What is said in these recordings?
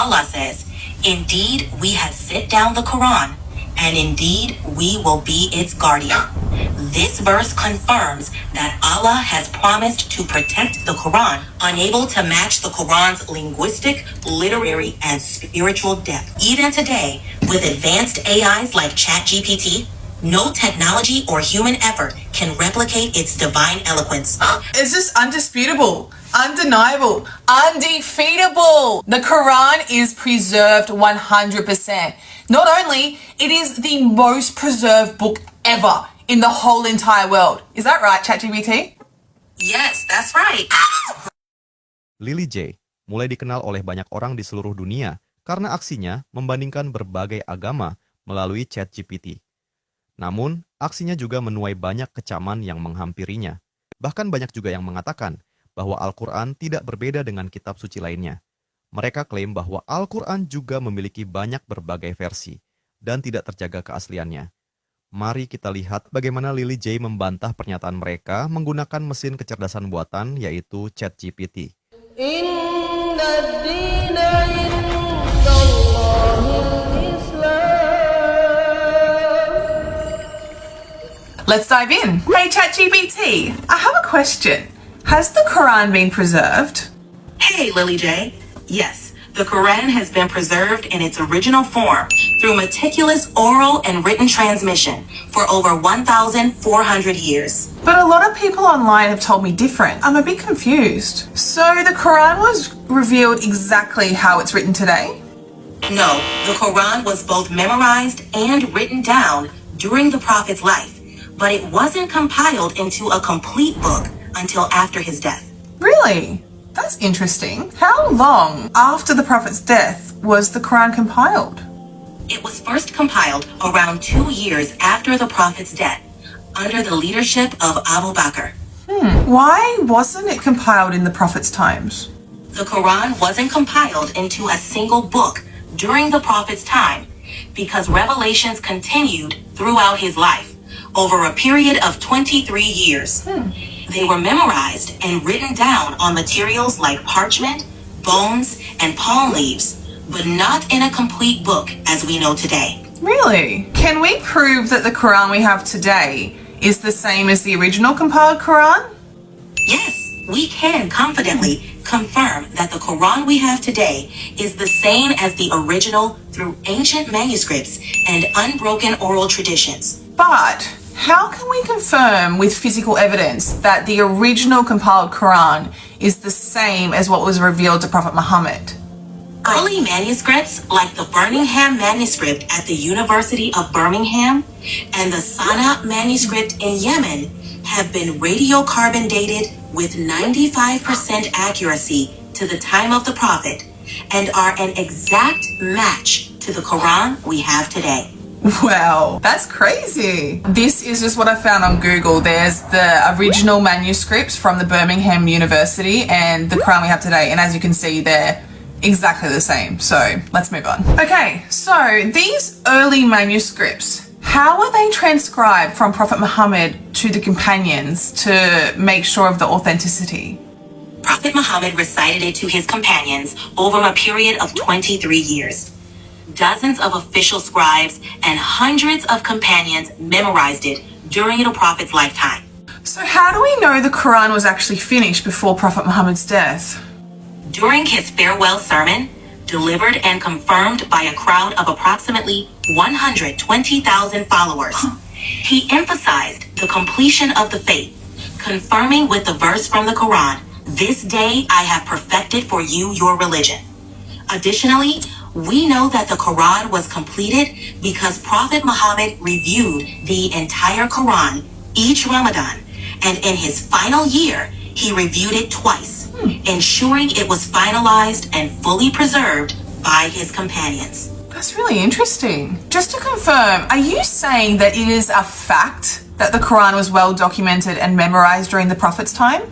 Allah says, "Indeed, we have set down the Quran, and indeed, we will be its guardian." This verse confirms that Allah has promised to protect the Quran, unable to match the Quran's linguistic, literary, and spiritual depth. Even today, with advanced AIs like ChatGPT, no technology or human effort can replicate its divine eloquence. It's just undisputable, undeniable, undefeatable. The Quran is preserved 100%. Not only, it is the most preserved book ever in the whole entire world. Is that right, ChatGPT? Yes, that's right. Lily J. mulai dikenal oleh banyak orang di seluruh dunia karena aksinya membandingkan berbagai agama melalui ChatGPT. Namun, aksinya juga menuai banyak kecaman yang menghampirinya. Bahkan banyak juga yang mengatakan bahwa Al-Quran tidak berbeda dengan kitab suci lainnya. Mereka klaim bahwa Al-Quran juga memiliki banyak berbagai versi dan tidak terjaga keasliannya. Mari kita lihat bagaimana Lily J membantah pernyataan mereka menggunakan mesin kecerdasan buatan yaitu ChatGPT. Let's dive in. Hey ChatGPT, I have a question. Has the Quran been preserved? Hey, Lily J. Yes, the Quran has been preserved in its original form through meticulous oral and written transmission for over 1,400 years. But a lot of people online have told me different. I'm a bit confused. So the Quran was revealed exactly how it's written today? No, the Quran was both memorized and written down during the Prophet's life, but it wasn't compiled into a complete book until after his death. Really? That's interesting. How long after the Prophet's death was the Quran compiled? It was first compiled around 2 years after the Prophet's death, under the leadership of Abu Bakr. Why wasn't it compiled in the Prophet's times? The Quran wasn't compiled into a single book during the Prophet's time because revelations continued throughout his life over a period of 23 years. They were memorized and written down on materials like parchment, bones, and palm leaves, but not in a complete book as we know today. Really? Can we prove that the Quran we have today is the same as the original compiled Quran? Yes, we can confidently confirm that the Quran we have today is the same as the original through ancient manuscripts and unbroken oral traditions. But how can we confirm with physical evidence that the original compiled Quran is the same as what was revealed to Prophet Muhammad? Early manuscripts like the Birmingham manuscript at the University of Birmingham and the Sana'a manuscript in Yemen have been radiocarbon dated with 95% accuracy to the time of the Prophet and are an exact match to the Quran we have today. Wow, that's crazy. This is just what I found on Google. There's the original manuscripts from the Birmingham University and the Quran we have today. And as you can see, they're exactly the same. So let's move on. Okay, so these early manuscripts, how were they transcribed from Prophet Muhammad to the companions to make sure of the authenticity? Prophet Muhammad recited it to his companions over a period of 23 years. Dozens of official scribes and hundreds of companions memorized it during the Prophet's lifetime. So how do we know the Quran was actually finished before Prophet Muhammad's death? During his farewell sermon, delivered and confirmed by a crowd of approximately 120,000 followers, he emphasized the completion of the faith, confirming with the verse from the Quran, "This day I have perfected for you your religion." Additionally, we know that the Quran was completed because Prophet Muhammad reviewed the entire Quran each Ramadan, and in his final year, he reviewed it twice, ensuring it was finalized and fully preserved by his companions. That's really interesting. Just to confirm, are you saying that it is a fact that the Quran was well documented and memorized during the Prophet's time?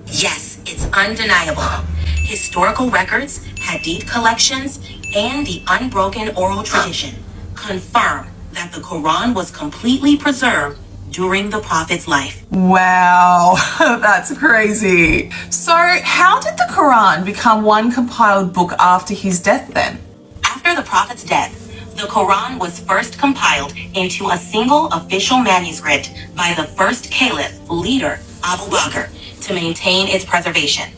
Yes, it's undeniable. Historical records, hadith collections, and the unbroken oral tradition confirm that the Quran was completely preserved during the prophet's life. Wow, that's crazy. So, how did the Quran become one compiled book after his death then? After the prophet's death, the Quran was first compiled into a single official manuscript by the first caliph leader, Abu Bakr, to maintain its preservation.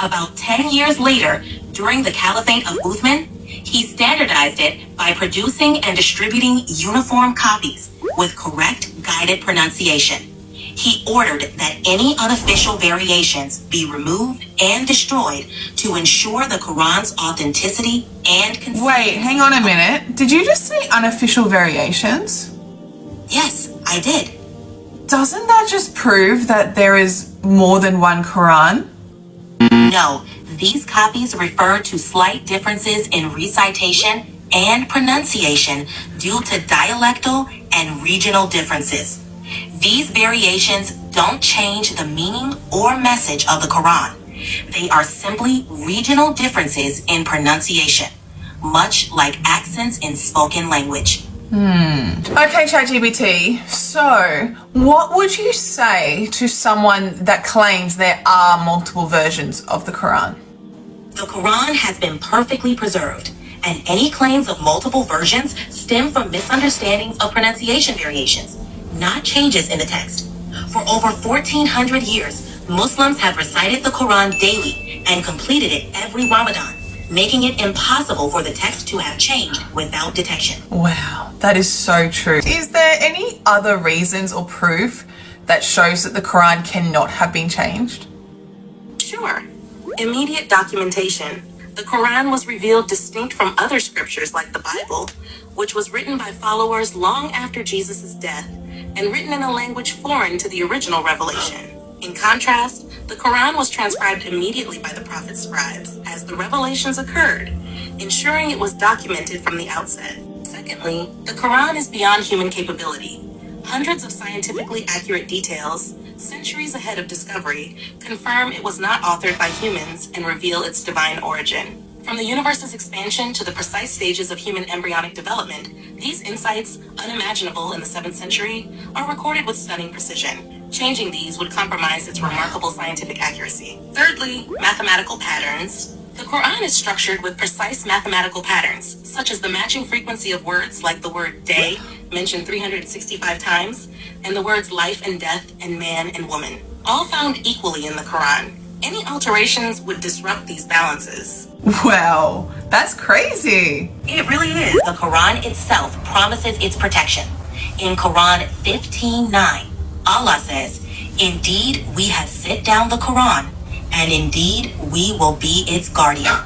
About 10 years later, during the Caliphate of Uthman, he standardized it by producing and distributing uniform copies with correct guided pronunciation. He ordered that any unofficial variations be removed and destroyed to ensure the Quran's authenticity and consistency. Wait, hang on a minute. Did you just say unofficial variations? Yes, I did. Doesn't that just prove that there is more than one Quran? No, these copies refer to slight differences in recitation and pronunciation due to dialectal and regional differences. These variations don't change the meaning or message of the Quran. They are simply regional differences in pronunciation, much like accents in spoken language. Okay, ChatGPT. So, what would you say to someone that claims there are multiple versions of the Quran? The Quran has been perfectly preserved, and any claims of multiple versions stem from misunderstandings of pronunciation variations, not changes in the text. For over 1400 years, Muslims have recited the Quran daily and completed it every Ramadan, making it impossible for the text to have changed without detection. Wow, that is so true. Is there any other reasons or proof that shows that the Quran cannot have been changed? Sure. Immediate documentation. The Quran was revealed distinct from other scriptures like the Bible, which was written by followers long after Jesus' death and written in a language foreign to the original revelation. In contrast, the Quran was transcribed immediately by the prophet's scribes as the revelations occurred, ensuring it was documented from the outset. Secondly, the Quran is beyond human capability. Hundreds of scientifically accurate details, centuries ahead of discovery, confirm it was not authored by humans and reveal its divine origin. From the universe's expansion to the precise stages of human embryonic development, these insights, unimaginable in the 7th century, are recorded with stunning precision. Changing these would compromise its remarkable scientific accuracy. Thirdly, mathematical patterns. The Quran is structured with precise mathematical patterns, such as the matching frequency of words like the word day, mentioned 365 times, and the words life and death and man and woman, all found equally in the Quran. Any alterations would disrupt these balances. Wow, that's crazy. It really is. The Quran itself promises its protection. In Quran 15:9, Allah says, "Indeed, we have set down the Quran, and indeed we will be its guardian."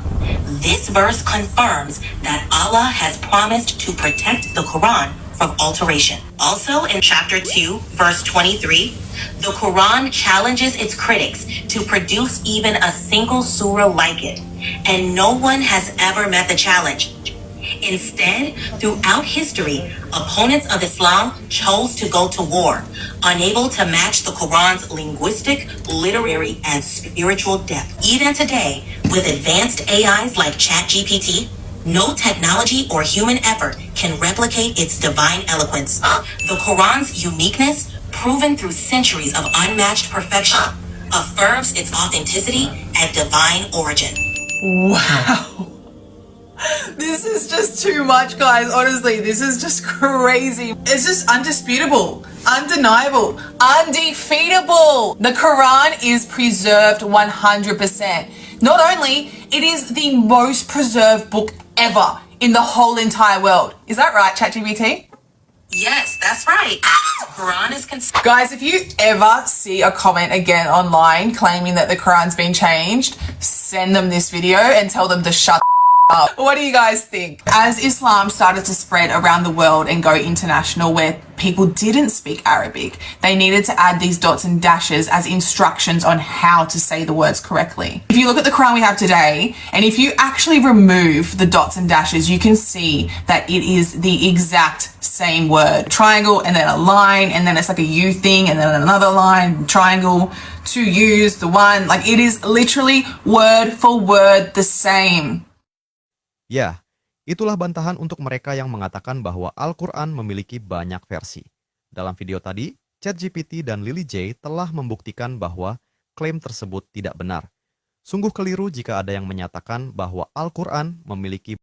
This verse confirms that Allah has promised to protect the Quran from alteration. Also in chapter 2, verse 23, the Quran challenges its critics to produce even a single surah like it, and no one has ever met the challenge. Instead, throughout history, opponents of Islam chose to go to war, unable to match the Quran's linguistic, literary, and spiritual depth. Even today, with advanced AIs like ChatGPT, no technology or human effort can replicate its divine eloquence. The Quran's uniqueness, proven through centuries of unmatched perfection, affirms its authenticity and divine origin. Wow. This is just too much, guys. Honestly, this is just crazy. It's just undisputable, undeniable, undefeatable. The Quran is preserved 100%. Not only, it is the most preserved book ever in the whole entire world. Is that right, ChatGPT? Yes, that's right. Quran is considered. Guys, if you ever see a comment again online claiming that the Quran's been changed, send them this video and tell them to shut up. What do you guys think? As Islam started to spread around the world and go international where people didn't speak Arabic, they needed to add these dots and dashes as instructions on how to say the words correctly. If you look at the Quran we have today, and if you actually remove the dots and dashes, you can see that it is the exact same word. Triangle and then a line, and then it's like a U thing, and then another line, triangle, two U's, the one. Like, it is literally word for word the same. Ya, itulah bantahan untuk mereka yang mengatakan bahwa Al-Quran memiliki banyak versi. Dalam video tadi, ChatGPT dan Lily J telah membuktikan bahwa klaim tersebut tidak benar. Sungguh keliru jika ada yang menyatakan bahwa Al-Quran memiliki